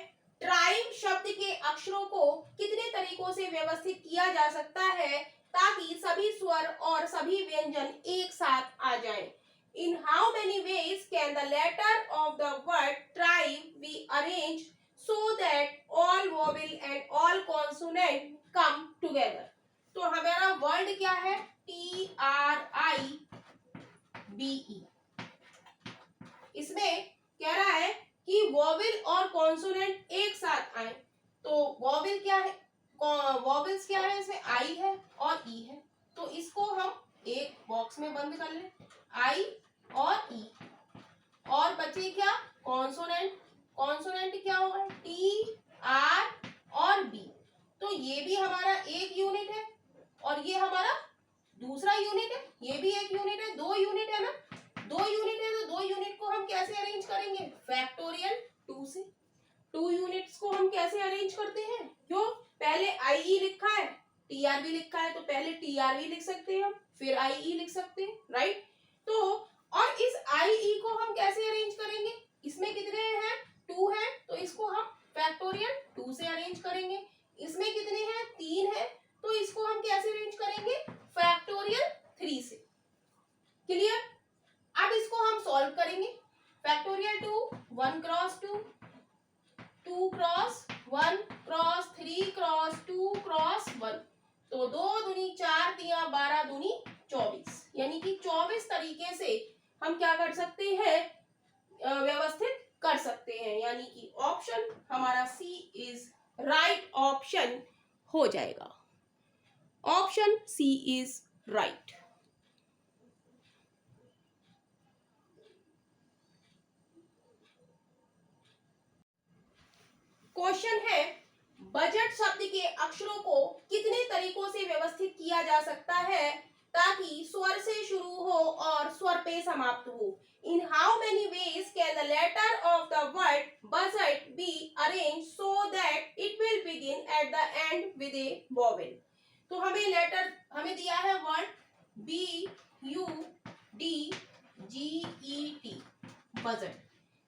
ट्राइम शब्द के अक्षरों को कितने तरीकों से व्यवस्थित किया जा सकता है ताकि सभी स्वर और सभी व्यंजन एक साथ आ जाएं? In how many ways can the letter of the word tribe be arranged so that all vowel and all consonant come together? तो हमारा वर्ड क्या है TRIBE, इसमें कह रहा है कि वॉवेल और कॉन्सोनेंट एक साथ आए। तो वॉवेल क्या है, वॉवेल्स क्या है, इसमें आई है और ई है, तो इसको हम एक बॉक्स में बंद कर लें, आई और ई। और बचे क्या कॉन्सोनेंट, कॉन्सोनेंट क्या होगा टी आर और बी, तो ये भी हमारा एक यूनिट है और ये हमारा दूसरा यूनिट है, ये भी एक यूनिट है, 2 यूनिट है ना, 2 यूनिट है, तो 2 यूनिट को हम कैसे अरेंज करेंगे फैक्टोरियल 2 से। 2 यूनिट्स को हम कैसे अरेंज करते हैं, क्यों पहले आई ई लिखा है टीआर भी लिखा है, तो पहले टीआर भी लिख सकते हैं हम, फिर आई ई लिख सकते हैं, राइट। तो और इस आई ई को हम कैसे अरेंज करेंगे, इसमें कितने हैं 2 हैं, तो इसको हम फैक्टोरियल 2 से अरेंज करेंगे। इसमें कितने हैं 3 है, तो इसको हम कैसे अरेंज करेंगे फैक्टोरियल 3 से। क्लियर। अब इसको हम सॉल्व करेंगे, factorial 2 1 cross 2 2 cross 1 cross 3 cross 2 cross 1, तो 2 दूनी 4 तिया 12 दूनी 24, यानी कि 24 तरीके से हम क्या कर सकते हैं व्यवस्थित कर सकते हैं, यानी कि ऑप्शन हमारा सी इज राइट ऑप्शन हो जाएगा, option C is right. Question है, बजट शब्द के अक्षरों को कितने तरीकों से व्यवस्थित किया जा सकता है ताकि स्वर से शुरू हो और स्वर पे समाप्त हो। In how many ways can the letter of the word budget be arranged so that it will begin at the end with a vowel? तो हमें लेटर हमें दिया है वर्ड BUDGET बजट,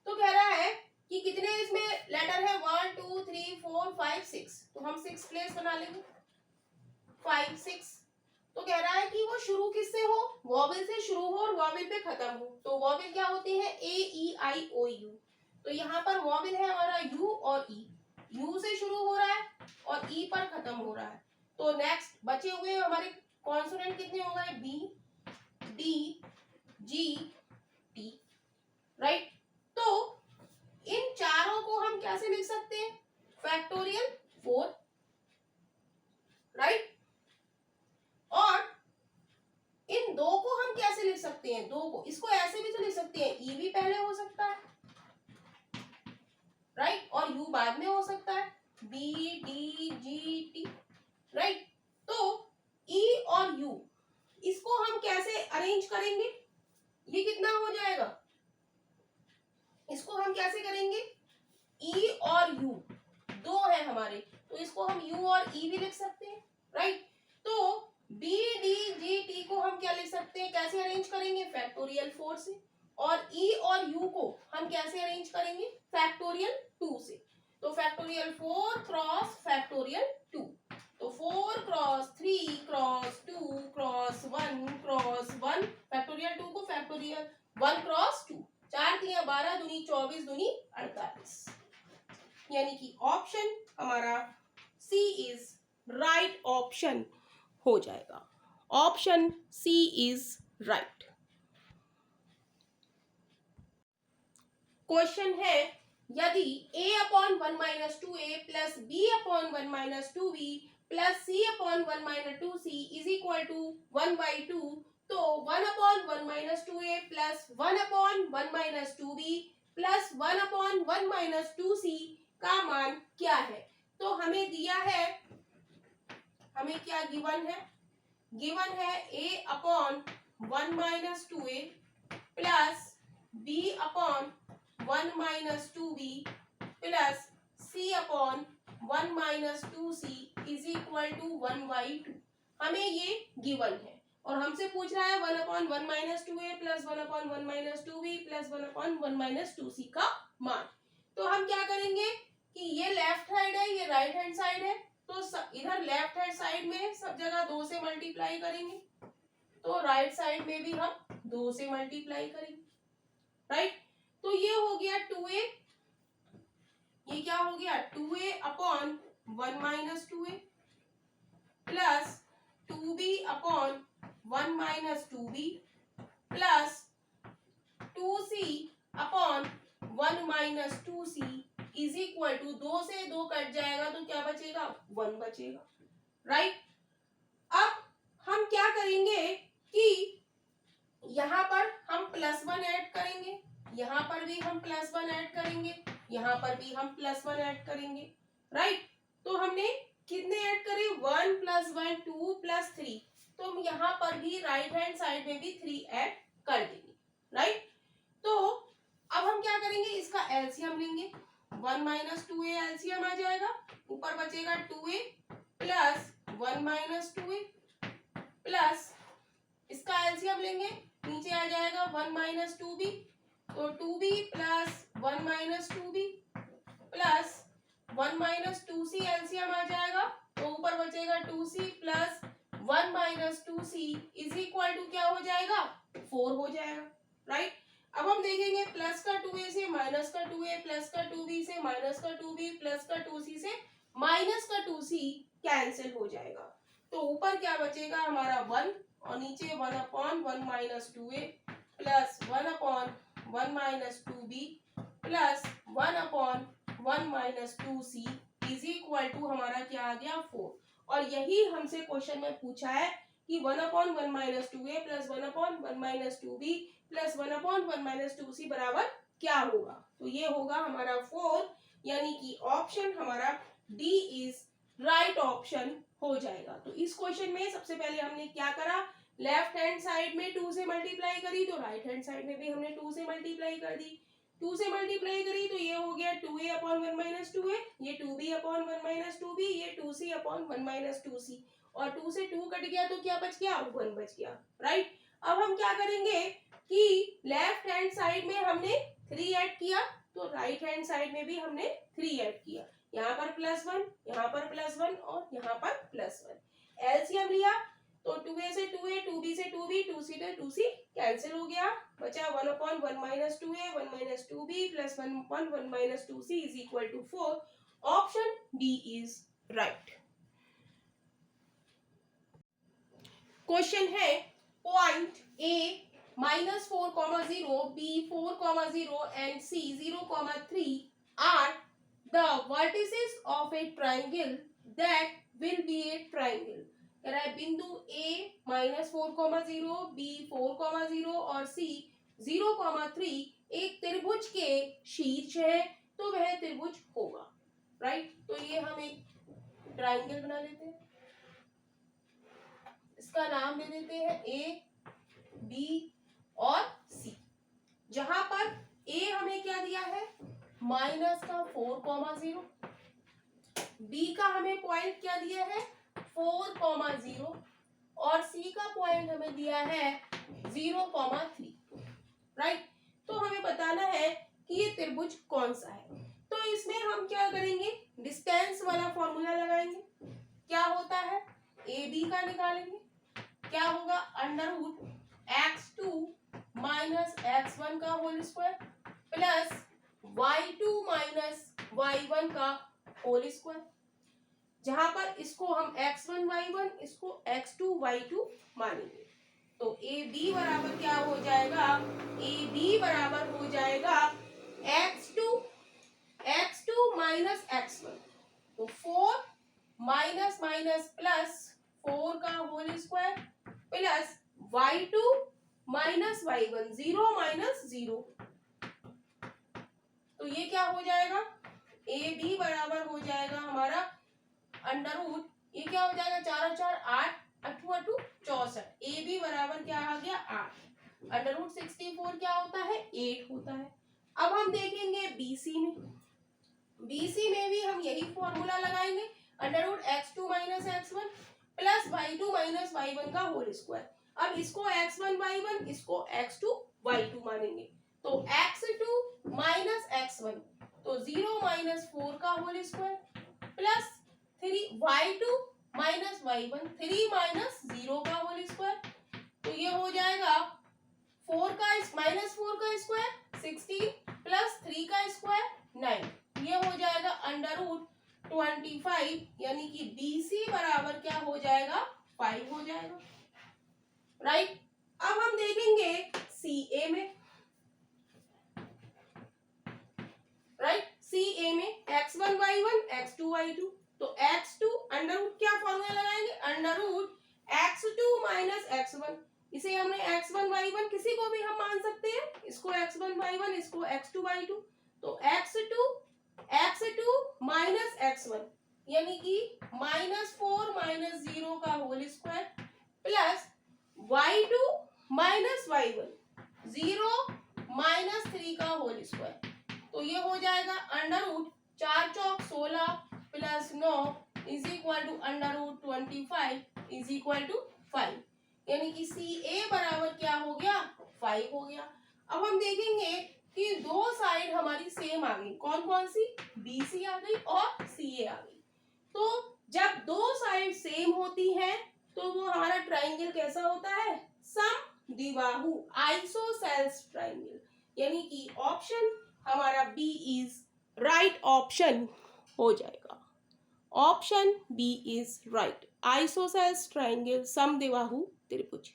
तो कह रहा है कि कितने इसमें लेटर है 1 2 3 4 5 6, तो हम 6 प्लेस बना लेंगे, 5 6। तो कह रहा है कि वो शुरू किससे हो, वॉवेल से शुरू हो और वॉवेल पे खत्म हो। तो वॉवेल क्या होती है, ए ई आई ओ यू। तो यहाँ पर वॉवेल है हमारा यू और ई, यू से शुरू हो रहा है और ई पर खत्म हो रहा है। तो नेक्स्ट बचे हुए हमारे कॉन्सोनेंट कितने हो गए, B D G T, right. तो इन चारों को हम कैसे लिख सकते हैं, फैक्टोरियल 4, राइट। और इन दो को हम कैसे लिख सकते हैं, दो को, इसको ऐसे भी तो लिख सकते हैं, ई भी पहले हो सकता है, राइट, और यू बाद में हो सकता है, B D G T, right. तो ई और यू, इसको हम कैसे अरेंज करेंगे, ये कितना हो जाएगा, इसको हम कैसे करेंगे, ई और यू दो है हमारे, तो इसको हम यू और ई भी लिख सकते हैं, राइट। तो बी डी जी टी को हम क्या लिख सकते हैं, कैसे अरेंज करेंगे, फैक्टोरियल 4 से। और ई और यू को हम कैसे अरेंज करेंगे, फैक्टोरियल 2 से। तो फैक्टोरियल 4 क्रॉस फैक्टोरियल 2, तो 4 cross 3 cross 2 cross 1 cross 1, factorial 2 को फैक्टोरियल 1 क्रॉस 2, 4 तिया 12 दूनी 24 दूनी 48, यानी कि ऑप्शन हमारा सी इज राइट ऑप्शन हो जाएगा, option C is right. Question है, यदि a upon 1 minus 2a plus b upon 1 minus 2b plus c upon 1 minus 2c is equal to 1/2, तो 1 upon 1 minus 2a plus 1 upon 1 minus 2b plus 1 upon 1 minus 2c का मान क्या है। तो हमें दिया है, हमें क्या गिवन है, गिवन है a upon 1 minus 2a plus b upon 1 minus 2b plus c upon 1 minus 2c is equal to 1/2। हमें ये गिवन है और हमसे पूछ रहा है 1 upon 1 minus 2a plus 1 upon 1 minus 2b plus 1 upon 1 minus 2c का मान। तो हम क्या करेंगे कि ये लेफ्ट साइड है, ये राइट हैंड साइड है, तो इधर लेफ्ट हैंड साइड में सब जगह 2 से मल्टीप्लाई करेंगे, तो राइट साइड में भी हम 2 से मल्टीप्लाई करेंगे, राइट। तो ये हो गया 2a, ये क्या हो गया 2a upon 1 minus 2a plus 2b upon 1 minus 2b plus 2c upon 1 minus 2c is equal to, 2 से 2 कट जाएगा तो क्या बचेगा, 1 बचेगा, राइट। अब हम क्या करेंगे कि यहाँ पर हम +1 ऐड करेंगे, यहाँ पर भी हम +1 ऐड करेंगे, यहाँ पर भी हम +1 ऐड करेंगे, राइट। तो हमने कितने ऐड करे, 1 + 1 2 + 3, तो हम यहाँ पर भी राइट हैंड साइड में भी 3 ऐड कर देंगे, राइट। तो अब हम क्या करेंगे, इसका एलसीएम लेंगे, 1 माइनस 2a एलसीएम आ जाएगा, ऊपर बचेगा 2a plus 1 minus 2a plus इसका एलसीएम लेंगे, नीचे आ जाएगा 1 माइनस 2b, तो 2b plus 1 minus 2b plus 1 minus 2c LCM आ जाएगा, तो ऊपर बचेगा 2c plus 1 minus 2c is equal to क्या हो जाएगा, 4 हो जाएगा, राइट। अब हम देखेंगे प्लस का 2a से माइनस का 2a प्लस का 2b से माइनस का 2b प्लस का 2c से माइनस का 2c कैंसिल हो जाएगा, तो ऊपर क्या बचेगा हमारा 1 और नीचे 1 upon 1 minus 2a plus 1 upon 1 minus 2b plus 1 upon 1 minus 2c is equal to हमारा क्या आ गया 4। और यही हमसे क्वेश्चन में पूछा है कि 1 upon 1 minus 2a plus 1 upon 1 minus 2b plus 1 upon 1 minus 2c बराबर क्या होगा, तो ये होगा हमारा 4, यानी कि ऑप्शन हमारा डी इज राइट ऑप्शन हो जाएगा। तो इस क्वेश्चन में सबसे पहले हमने क्या करा, लेफ्ट हैंड साइड में 2 से मल्टीप्लाई करी, तो राइट हैंड साइड में भी हमने 2 से मल्टीप्लाई कर दी, 2 से मल्टीप्लाई करी तो ये हो गया 2a अपॉन 1 माइनस 2a, ये 2b अपॉन 1 माइनस 2b, ये 2c अपॉन 1 माइनस 2c, और 2 से 2 कट गया तो क्या बच गया, 1 बच गया, राइट। अब हम क्या करेंगे कि लेफ्ट हैंड साइड में हमने 3 ऐड किया, तो राइट हैंड साइड में भी हमने 3 ऐड किया, यहाँ पर +1, यहाँ पर +1 और यहाँ पर +1, एलसीएम लिया तो 2a से 2a, 2b से 2b, 2c से 2c कैंसिल हो गया, बचा 1/1 minus 2a 1 minus 2b plus 1/1 minus 2c is equal to 4. Option D is right. Question है point A -4,0, B 4,0 and C 0,3 are the vertices of a triangle that will be a triangle. कह रहा है बिंदु A -4,0, B 4,0 और C 0,3 एक त्रिभुज के शीर्ष है तो वह त्रिभुज होगा. राइट. तो ये हम एक ट्राइंगल बना लेते हैं, इसका नाम दे देते हैं A, B और C. जहां पर A हमें क्या दिया है, माइनस का 4,0, B का हमें पॉइंट क्या दिया है 4,0 और C का पॉइंट हमें दिया है 0,3. राइट. तो हमें बताना है कि ये त्रिभुज कौन सा है. तो इसमें हम क्या करेंगे, डिस्टेंस वाला फॉर्मूला लगाएंगे. क्या होता है, ए बी का निकालेंगे. क्या होगा, √x2 माइनस x1 का whole square plus y2 minus y1 का होल स्क्वायर. जहां पर इसको हम x1 y1 इसको x2 y2 मानेंगे. तो ए बी बराबर क्या हो जाएगा, ए बी बराबर हो जाएगा x2 माइनस x1. तो 4 माइनस माइनस प्लस 4 का whole square plus y2 minus y1 0 minus 0. तो ये क्या हो जाएगा, ए बी बराबर हो जाएगा हमारा √ ये क्या हो जाएगा 4 और 4 8 8 8 64. ए बी बराबर क्या आ गया 8. √64 क्या होता है 8 होता है. अब हम देखेंगे बीसी में. बीसी में भी हम यही फॉर्मूला लगाएंगे, √x2 minus x1 plus y2 minus y1 का होल स्क्वायर. अब इसको x1 y1 इसको x2 y2 मानेंगे. तो x2 माइनस x1 तो 0 माइनस 4 का whole square plus 3 y2 minus y1 3 minus 0 का होल स्क्वायर. तो ये हो जाएगा 4 का माइनस 4 का स्क्वायर 16 प्लस 3 का स्क्वायर 9. ये हो जाएगा √25 यानी कि BC बराबर क्या हो जाएगा 5 हो जाएगा. राइट. अब हम देखेंगे CA में. राइट. CA में x1 y1 x2 y2. तो x2 √ क्या फॉर्मूला लगाएंगे, √x2 माइनस x1. इसे हमने x1 y1 किसी को भी हम मान सकते हैं, इसको x1 y1 इसको x2 y2. तो x2 माइनस x1 यानी कि -4 माइनस 0 का whole square plus y2 minus y1 0 minus 3 का होल स्क्वायर. तो ये हो जाएगा √4 चौक 16 plus 9 is equal to √25 is equal to 5. यानी कि CA बराबर क्या हो गया 5 हो गया. अब हम देखेंगे कि दो साइड हमारी सेम आ गई. कौन कौन सी, BC आ गई और CA आ गई. तो जब दो साइड सेम होती हैं तो वो हमारा ट्राइंगल कैसा होता है, समद्विबाहु आइसोसेल्स ट्राइंगल. यानी कि ऑप्शन हमारा B इज राइट ऑप्शन हो जाएगा. Option B is right. Isosceles triangle समद्विबाहु त्रिभुज.